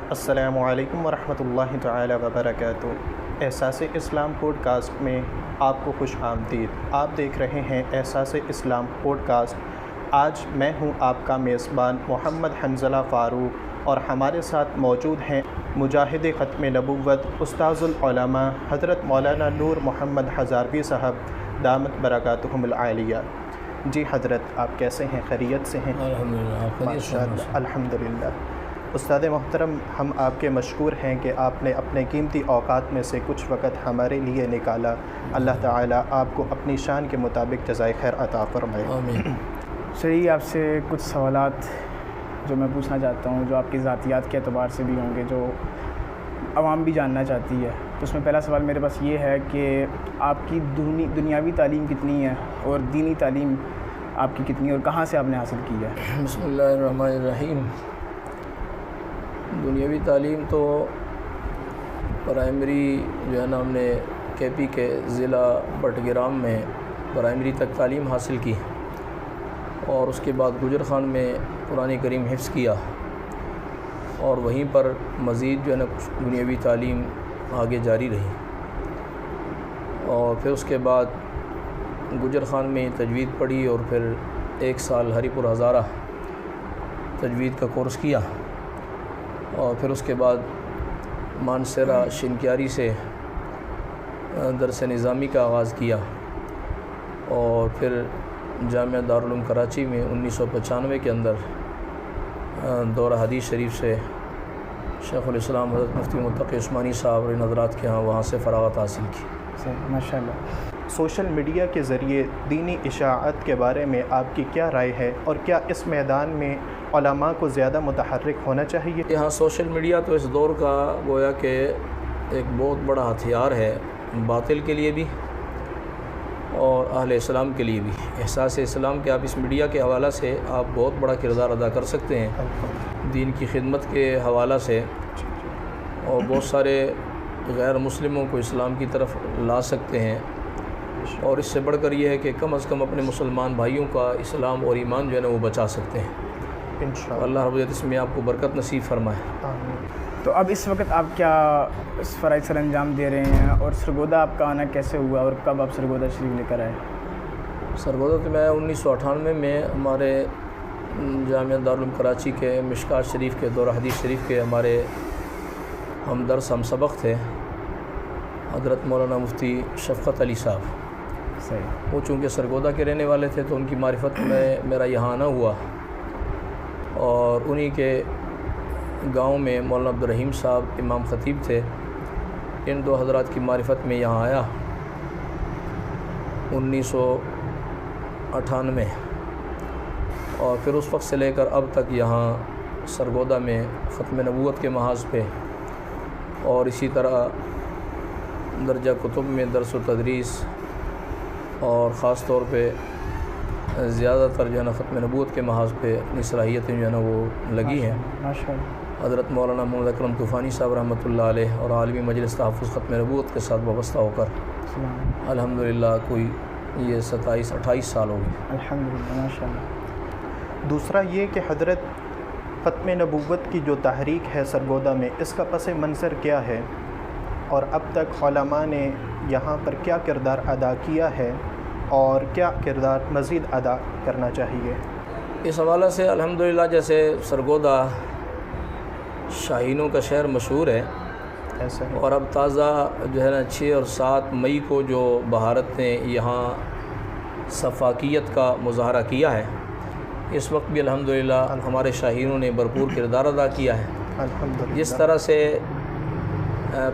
السلام علیکم ورحمۃ اللہ تعالی وبرکاتہ۔ احساس اسلام پوڈ کاسٹ میں آپ کو خوش آمدید۔ آپ دیکھ رہے ہیں احساس اسلام پوڈ کاسٹ۔ آج میں ہوں آپ کا میزبان محمد حنظلہ فاروق، اور ہمارے ساتھ موجود ہیں مجاہد ختم نبوت استاذ العلماء حضرت مولانا نور محمد ہزاروی صاحب دامت برکاتہم العالیہ۔ جی حضرت، آپ کیسے ہیں؟ خیریت سے ہیں؟ الحمدللہ۔ الحمدللہ۔ استاد محترم، ہم آپ کے مشکور ہیں کہ آپ نے اپنے قیمتی اوقات میں سے کچھ وقت ہمارے لیے نکالا۔ اللہ تعالیٰ آپ کو اپنی شان کے مطابق جزائے خیر عطا فرمائے۔ آمین۔ چلیے آپ سے کچھ سوالات جو میں پوچھنا چاہتا ہوں، جو آپ کی ذاتیات کے اعتبار سے بھی ہوں گے، جو عوام بھی جاننا چاہتی ہے۔ تو اس میں پہلا سوال میرے پاس یہ ہے کہ آپ کی دنیاوی تعلیم کتنی ہے اور دینی تعلیم آپ کی کتنی ہے، اور کہاں سے آپ نے حاصل کی ہے؟ بسم اللہ الرحمن الرحیم۔ دنیاوی تعلیم تو پرائمری جو ہے نا ہم نے کے پی کے ضلع بٹگرام میں پرائمری تک تعلیم حاصل کی، اور اس کے بعد گجر خان میں قرآن کریم حفظ کیا، اور وہیں پر مزید جو ہے نا کچھ دنیاوی تعلیم آگے جاری رہی، اور پھر اس کے بعد گجر خان میں تجوید پڑھی، اور پھر 1 سال ہری پور ہزارہ تجوید کا کورس کیا، اور پھر اس کے بعد مانسیرا شنکیاری سے درس نظامی کا آغاز کیا، اور پھر جامعہ دارالعلوم کراچی میں 1995 کے اندر دورہ حدیث شریف سے شیخ الاسلام حضرت مفتی متقی عثمانی صاحب اور حضرات کے ہاں وہاں سے فراغت حاصل کی۔ ماشاء اللہ۔ سوشل میڈیا کے ذریعے دینی اشاعت کے بارے میں آپ کی کیا رائے ہے، اور کیا اس میدان میں علماء کو زیادہ متحرک ہونا چاہیے؟ یہاں سوشل میڈیا تو اس دور کا گویا کہ ایک بہت بڑا ہتھیار ہے، باطل کے لیے بھی اور اہل اسلام کے لیے بھی۔ احساس اسلام کے آپ اس میڈیا کے حوالہ سے آپ بہت بڑا کردار ادا کر سکتے ہیں، دین کی خدمت کے حوالہ سے، اور بہت سارے غیر مسلموں کو اسلام کی طرف لا سکتے ہیں، اور اس سے بڑھ کر یہ ہے کہ کم از کم اپنے مسلمان بھائیوں کا اسلام اور ایمان جو ہے نا وہ بچا سکتے ہیں۔ انشاءاللہ اللہ رب العزت اس میں آپ کو برکت نصیب فرمائے۔ آمین۔ تو اب اس وقت آپ کیا اس فرائض سر انجام دے رہے ہیں، اور سرگودہ آپ کا آنا کیسے ہوا، اور کب آپ سرگودہ شریف لے کر آئے؟ سرگودہ تو میں 1998 میں ہمارے جامعہ دارالعلوم کراچی کے مشکات شریف کے دورہ حدیث شریف کے ہمارے ہمدرس ہم سبق تھے حضرت مولانا مفتی شفقت علی صاحب۔ صحیح۔ وہ چونکہ سرگودہ کے رہنے والے تھے تو ان کی معرفت میں میرا یہاں آنا ہوا، اور انہی کے گاؤں میں مولانا عبدالرحیم صاحب امام خطیب تھے، ان دو حضرات کی معرفت میں یہاں آیا 1998، اور پھر اس وقت سے لے کر اب تک یہاں سرگودہ میں ختم نبوت کے محاذ پہ، اور اسی طرح درجہ کتب میں درس و تدریس، اور خاص طور پہ زیادہ تر جو ہے نا ختم نبوت کے محاذ پہ اپنی صلاحیتیں جو ہے نا وہ لگی ہیں۔ ماشاء اللہ۔ حضرت مولانا محمد اکرم طوفانی صاحب رحمۃ اللہ علیہ اور عالمی مجلس تحفظ ختم نبوت کے ساتھ وابستہ ہو کر الحمدللہ کوئی یہ 27-28 سال ہو گئے۔ الحمدللہ، ماشاء اللہ۔ دوسرا یہ کہ حضرت ختم نبوت کی جو تحریک ہے سرگودہ میں، اس کا پس منظر کیا ہے، اور اب تک علماء نے یہاں پر کیا کردار ادا کیا ہے، اور کیا کردار مزید ادا کرنا چاہیے؟ اس حوالہ سے الحمدللہ جیسے سرگودہ شاہینوں کا شہر مشہور ہے، ایسا ہے۔ اور اب تازہ جو ہے نا 6 اور 7 مئی کو جو بھارت نے یہاں سفاکیت کا مظاہرہ کیا ہے، اس وقت بھی الحمدللہ ہمارے شاہینوں نے بھرپور کردار ادا کیا ہے۔ الحمدللہ۔ جس طرح سے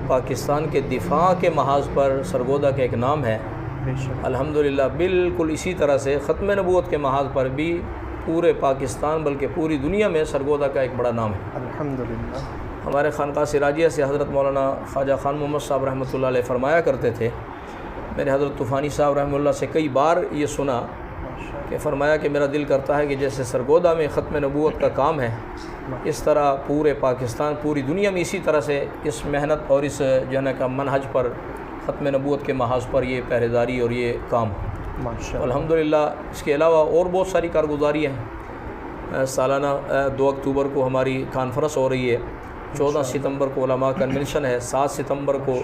پاکستان کے دفاع کے محاذ پر سرگودہ کا ایک نام ہے، بے شک۔ الحمدللہ بالکل اسی طرح سے ختم نبوت کے محاذ پر بھی پورے پاکستان بلکہ پوری دنیا میں سرگودہ کا ایک بڑا نام ہے۔ الحمدللہ۔ ہمارے خانقاہ سراجیہ سے حضرت مولانا خواجہ خان محمد صاحب رحمۃ اللہ علیہ فرمایا کرتے تھے، میں نے حضرت طوفانی صاحب رحمۃ اللہ سے کئی بار یہ سنا کہ فرمایا کہ میرا دل کرتا ہے کہ جیسے سرگودہ میں ختم نبوت کا کام ہے، اس طرح پورے پاکستان پوری دنیا میں اسی طرح سے اس محنت اور اس جو ہے نا کا منہج پر ختم نبوت کے محاذ پر یہ پہرے داری اور یہ کام ماشاء اللہ۔ الحمدللہ۔ اس کے علاوہ اور بہت ساری کارگزاری ہیں، سالانہ 2 اکتوبر کو ہماری کانفرنس ہو رہی ہے، 14 ستمبر کو علماء کنونشن ہے، 7 ستمبر کو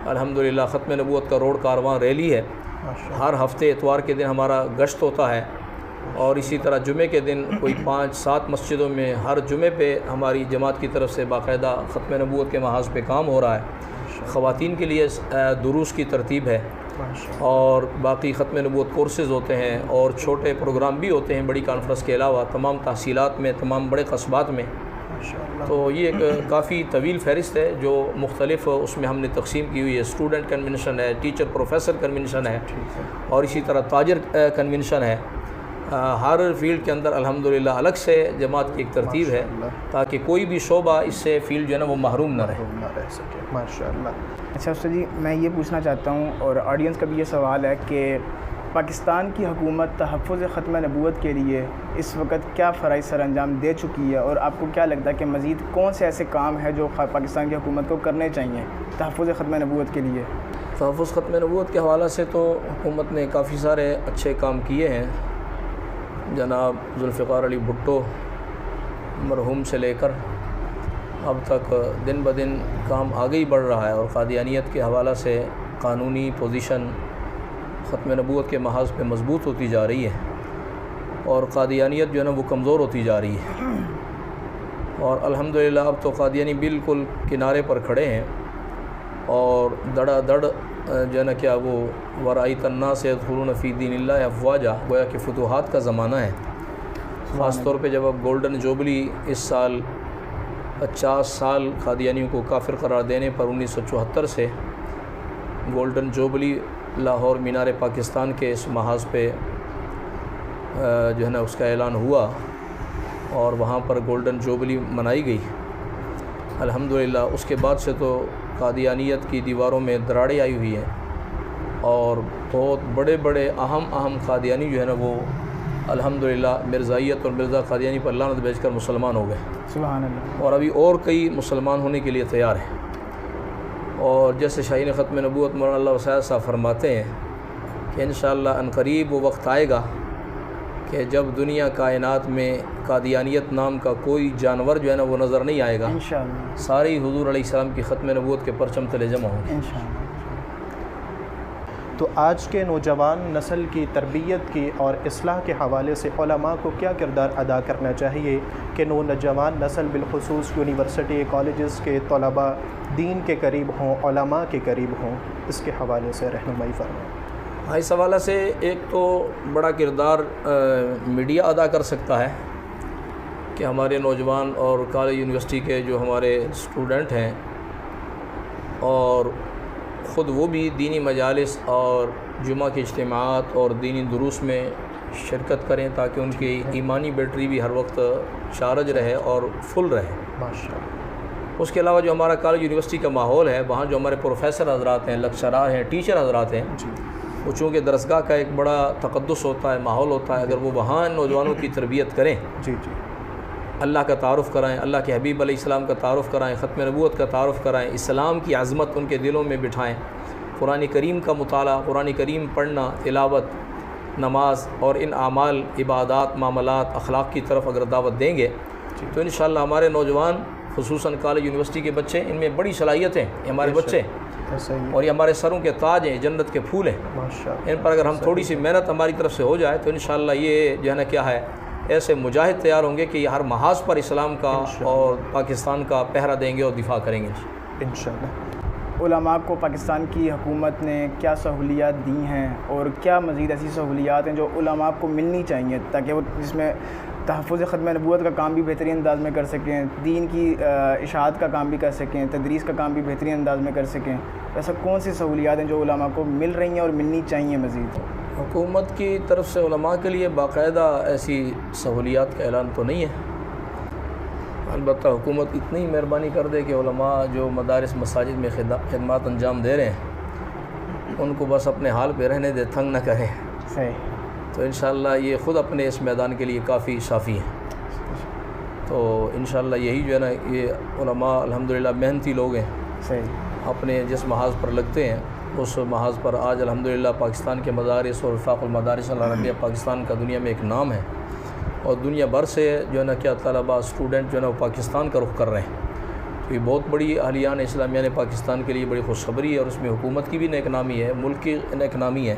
الحمدللہ ختم نبوت کا روڈ کارواں ریلی ہے، ہر ہفتے اتوار کے دن ہمارا گشت ہوتا ہے، اور اسی طرح جمعے کے دن کوئی 5-7 مسجدوں میں ہر جمعے پہ ہماری جماعت کی طرف سے باقاعدہ ختم نبوت کے محاذ پہ کام ہو رہا ہے۔ خواتین کے لیے دروس کی ترتیب ہے، اور باقی ختم نبوت کورسز ہوتے ہیں، اور چھوٹے پروگرام بھی ہوتے ہیں بڑی کانفرنس کے علاوہ تمام تحصیلات میں، تمام بڑے قصبات میں۔ تو یہ ایک کافی طویل فہرست ہے جو مختلف اس میں ہم نے تقسیم کی ہوئی ہے۔ اسٹوڈنٹ کنونشن ہے، ٹیچر پروفیسر کنونشن ہے، اور اسی طرح تاجر کنونشن ہے۔ ہر فیلڈ کے اندر الحمدللہ الگ سے جماعت کی ایک ترتیب ہے تاکہ کوئی بھی شعبہ اس سے فیلڈ جو ہے نا وہ محروم نہ رہ سکے۔ ماشاءاللہ۔ اچھا استاد جی، میں یہ پوچھنا چاہتا ہوں اور آڈینس کا بھی یہ سوال ہے کہ پاکستان کی حکومت تحفظ ختم نبوت کے لیے اس وقت کیا فرائض سر انجام دے چکی ہے، اور آپ کو کیا لگتا ہے کہ مزید کون سے ایسے کام ہیں جو پاکستان کی حکومت کو کرنے چاہیے تحفظ ختم نبوت کے لیے؟ تحفظ ختم نبوت کے حوالے سے تو حکومت نے کافی سارے اچھے کام کیے ہیں۔ جناب ذوالفقار علی بھٹو مرحوم سے لے کر اب تک دن بدن کام آگے ہی بڑھ رہا ہے، اور قادیانیت کے حوالے سے قانونی پوزیشن ختم نبوت کے محاذ پہ مضبوط ہوتی جا رہی ہے، اور قادیانیت جو ہے نا وہ کمزور ہوتی جا رہی ہے، اور الحمدللہ اب تو قادیانی بالکل کنارے پر کھڑے ہیں، اور دڑا دڑ جو ہے نا کیا وہ ورائیت الناس یدخلون فی دین اللہ افواجا، گویا کہ فتوحات کا زمانہ ہے۔ خاص طور پہ جب اب گولڈن جوبلی اس سال 50 سال قادیانیوں کو کافر قرار دینے پر 1974 سے گولڈن جوبلی لاہور مینار پاکستان کے اس محاذ پہ جو ہے نا اس کا اعلان ہوا، اور وہاں پر گولڈن جوبلی منائی گئی الحمدللہ۔ اس کے بعد سے تو قادیانیت کی دیواروں میں دراڑیں آئی ہوئی ہیں، اور بہت بڑے بڑے اہم قادیانی جو ہے نا وہ الحمدللہ مرزائیت اور مرزا قادیانی پر لعنت بھیج کر مسلمان ہو گئے، سبحان اللہ، اور ابھی اور کئی مسلمان ہونے کے لیے تیار ہیں۔ اور جیسے شاہین ختم نبوت مولانا اللہ وسعت صاحب فرماتے ہیں کہ انشاءاللہ عنقریب وہ وقت آئے گا کہ جب دنیا کائنات میں قادیانیت نام کا کوئی جانور جو ہے نا وہ نظر نہیں آئے گا، انشاءاللہ سارے حضور علیہ السلام کی ختم نبوت کے پرچم تلے جمع ہوں گے انشاءاللہ۔ تو آج کے نوجوان نسل کی تربیت کی اور اصلاح کے حوالے سے علماء کو کیا کردار ادا کرنا چاہیے کہ نوجوان نسل بالخصوص یونیورسٹی کالجز کے طلباء دین کے قریب ہوں، علماء کے قریب ہوں؟ اس کے حوالے سے رہنمائی فرمائیں۔ اس حوالے سے ایک تو بڑا کردار میڈیا ادا کر سکتا ہے کہ ہمارے نوجوان اور کالج یونیورسٹی کے جو ہمارے اسٹوڈنٹ ہیں، اور خود وہ بھی دینی مجالس اور جمعہ کے اجتماعات اور دینی دروس میں شرکت کریں تاکہ ان کی ایمانی بیٹری بھی ہر وقت چارج رہے اور فل رہے۔ ماشاءاللہ۔ اس کے علاوہ جو ہمارا کالج یونیورسٹی کا ماحول ہے، وہاں جو ہمارے پروفیسر حضرات ہیں، لیکچرار ہیں، ٹیچر حضرات ہیں، وہ چونکہ درسگاہ کا ایک بڑا تقدس ہوتا ہے، ماحول ہوتا ہے، اگر وہ وہاں نوجوانوں کی تربیت کریں، اللہ کا تعارف کرائیں، اللہ کے حبیب علیہ السلام کا تعارف کرائیں، ختم نبوت کا تعارف کرائیں، اسلام کی عظمت ان کے دلوں میں بٹھائیں، قرآن کریم کا مطالعہ، قرآن کریم پڑھنا، تلاوت، نماز اور ان اعمال، عبادات، معاملات، اخلاق کی طرف اگر دعوت دیں گے تو انشاءاللہ ہمارے نوجوان خصوصاً کالج یونیورسٹی کے بچے، ان میں بڑی صلاحیتیں یہ ہمارے بچے، اور یہ ہمارے سروں کے تاج ہیں، جنت کے پھول ہیں، ان پر اگر ہم تھوڑی سی محنت ہماری طرف سے ہو جائے تو انشاءاللہ یہ جو ہے نا کیا ہے، ایسے مجاہد تیار ہوں گے کہ یہ ہر محاذ پر اسلام کا اور پاکستان کا پہرا دیں گے اور دفاع کریں گے انشاءاللہ۔ علماء کو پاکستان کی حکومت نے کیا سہولیات دی ہیں، اور کیا مزید ایسی سہولیات ہیں جو علماء کو ملنی چاہیے تاکہ وہ جس میں تحفظ ختم نبوت کا کام بھی بہترین انداز میں کر سکیں، دین کی اشاعت کا کام بھی کر سکیں، تدریس کا کام بھی بہترین انداز میں کر سکیں؟ ایسا کون سی سہولیات ہیں جو علماء کو مل رہی ہیں اور ملنی چاہیے مزید؟ حکومت کی طرف سے علماء کے لیے باقاعدہ ایسی سہولیات کا اعلان تو نہیں ہے، البتہ حکومت اتنی مہربانی کر دے کہ علماء جو مدارس مساجد میں خدمات انجام دے رہے ہیں ان کو بس اپنے حال پہ رہنے دے، تنگ نہ کریں، صحیح، تو انشاءاللہ یہ خود اپنے اس میدان کے لیے کافی شافی ہیں۔ تو انشاءاللہ یہی جو ہے نا، یہ علماء الحمدللہ محنتی لوگ ہیں، صحیح، اپنے جس محاذ پر لگتے ہیں اس محاذ پر آج الحمدللہ پاکستان کے مدارس اور وفاق المدارس العربیہ پاکستان کا دنیا میں ایک نام ہے، اور دنیا بھر سے جو ہے نا کیا طلباء اسٹوڈنٹ جو ہے نا وہ پاکستان کا رخ کر رہے ہیں. تو یہ بہت بڑی اہلیان اسلامیہ نے پاکستان کے لیے بڑی خوشخبری ہے، اور اس میں حکومت کی بھی نیک نامی ہے، ملک کی نیک نامی ہے.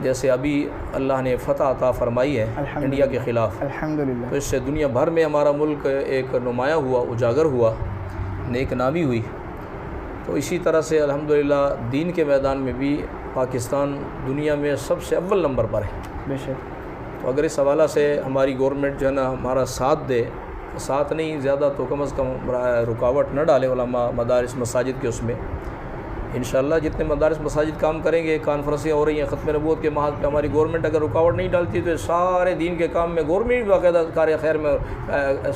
جیسے ابھی اللہ نے فتح عطا فرمائی ہے انڈیا کے خلاف، الحمدللہ. تو اس سے دنیا بھر میں ہمارا ملک ایک نمایاں ہوا، اجاگر ہوا، نیک نامی ہوئی. تو اسی طرح سے الحمدللہ دین کے میدان میں بھی پاکستان دنیا میں سب سے اول نمبر پر ہے. بے شک. تو اگر اس حوالہ سے ہماری گورنمنٹ جو ہے نا ہمارا ساتھ دے، ساتھ نہیں زیادہ تو کم از کم رکاوٹ نہ ڈالے علماء مدارس مساجد کے، اس میں انشاءاللہ جتنے مدارس مساجد کام کریں گے، کانفرنسیں ہو رہی ہیں ختم نبوت کے محاذ پہ، ہماری گورنمنٹ اگر رکاوٹ نہیں ڈالتی تو سارے دین کے کام میں گورنمنٹ بھی باقاعدہ کار خیر میں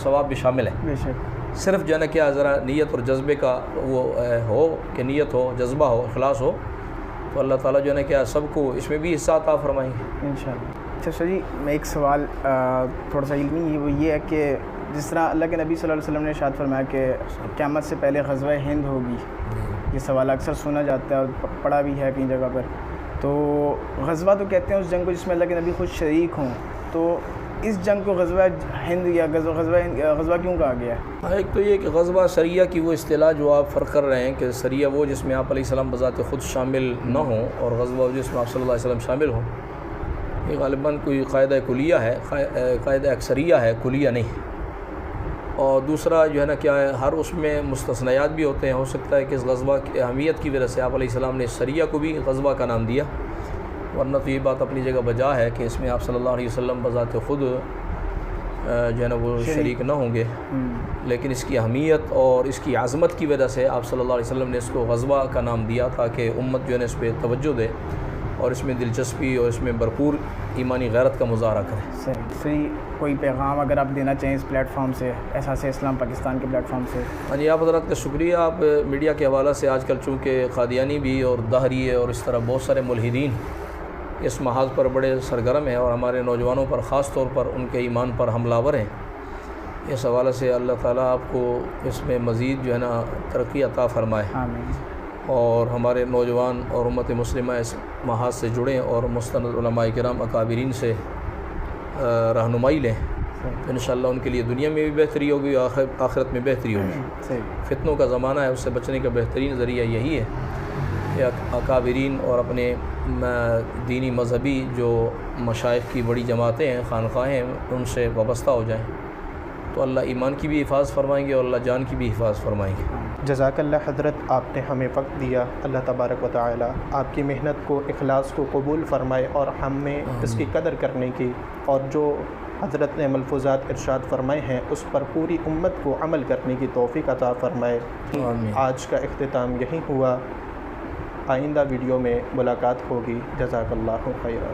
ثواب بھی شامل ہے. بے شک. صرف جو ہے نا کیا ذرا نیت اور جذبے کا وہ ہو کہ نیت ہو، جذبہ ہو، اخلاص ہو، تو اللہ تعالیٰ جو ہے نا کیا سب کو اس میں بھی حصہ عطا فرمائیں گے انشاءاللہ. اچھا سر جی، میں ایک سوال تھوڑا سا علمی وہ یہ ہے کہ جس طرح اللہ کے نبی صلی اللہ علیہ وسلم نے ارشاد فرمایا کہ قیامت سے پہلے غزوہ ہند ہوگی، یہ سوال اکثر سنا جاتا ہے اور پڑھا بھی ہے کئی جگہ پر. تو غزوہ تو کہتے ہیں اس جنگ کو جس میں اللہ کے نبی خود شریک ہوں، تو اس جنگ کو غزوہ ہند یا غزوہ کیوں کہا گیا ہے؟ ایک تو یہ کہ غزوہ سریہ کی وہ اصطلاح جو آپ فرق کر رہے ہیں کہ سریہ وہ جس میں آپ علیہ السلام بذات خود شامل نہ ہوں، اور غزوہ جس میں آپ صلی اللہ علیہ وسلم شامل ہوں، یہ غالباً کوئی قاعدہ کلیہ ہے، قاعدہ اکثریہ ہے، کلیہ نہیں. اور دوسرا جو ہے نا کیا ہے، ہر اس میں مستثنیات بھی ہوتے ہیں. ہو سکتا ہے کہ اس غزوہ کی اہمیت کی وجہ سے آپ علیہ السلام نے سریہ کو بھی غزوہ کا نام دیا، ورنہ تو یہ بات اپنی جگہ بجا ہے کہ اس میں آپ صلی اللہ علیہ وسلم بذات خود جو ہے نا وہ شریک نہ ہوں گے. لیکن اس کی اہمیت اور اس کی عظمت کی وجہ سے آپ صلی اللہ علیہ وسلم نے اس کو غزوہ کا نام دیا، تاکہ امت جو ہے نا اس پہ توجہ دے اور اس میں دلچسپی اور اس میں بھرپور ایمانی غیرت کا مظاہرہ کرے. صحیح. کوئی پیغام اگر آپ دینا چاہیں اس پلیٹ فارم سے، احساس اسلام پاکستان کے پلیٹ فارم سے؟ ہاں جی، آپ حضرات کا شکریہ. آپ میڈیا کے حوالہ سے آج کل چونکہ قادیانی بھی اور دہری اور اس طرح بہت سارے ملحدین اس محاذ پر بڑے سرگرم ہیں، اور ہمارے نوجوانوں پر خاص طور پر ان کے ایمان پر حملہ آور ہیں. اس حوالے سے اللہ تعالیٰ آپ کو اس میں مزید جو ہے نا ترقی عطا فرمائے، آمین. اور ہمارے نوجوان اور امت مسلمہ اس محاذ سے جڑیں اور مستند علماء کرام اکابرین سے رہنمائی لیں. انشاءاللہ ان کے لیے دنیا میں بھی بہتری ہوگی اور آخرت میں بہتری ہوگی. فتنوں کا زمانہ ہے، اس سے بچنے کا بہترین ذریعہ یہی ہے کہ اکابرین اور اپنے دینی مذہبی جو مشائخ کی بڑی جماعتیں ہیں، خانقاہیں ہیں، ان سے وابستہ ہو جائیں، تو اللہ ایمان کی بھی حفاظت فرمائیں گے اور اللہ جان کی بھی حفاظت فرمائیں گے. جزاک اللہ حضرت، آپ نے ہمیں وقت دیا. اللہ تبارک و تعالی آپ کی محنت کو، اخلاص کو قبول فرمائے اور ہمیں اس کی قدر کرنے کی، اور جو حضرت نے ملفوظات ارشاد فرمائے ہیں اس پر پوری امت کو عمل کرنے کی توفیق عطا فرمائے. آج کا اختتام یہیں ہوا. آئندہ ویڈیو میں ملاقات ہوگی. جزاک اللہ خیرا.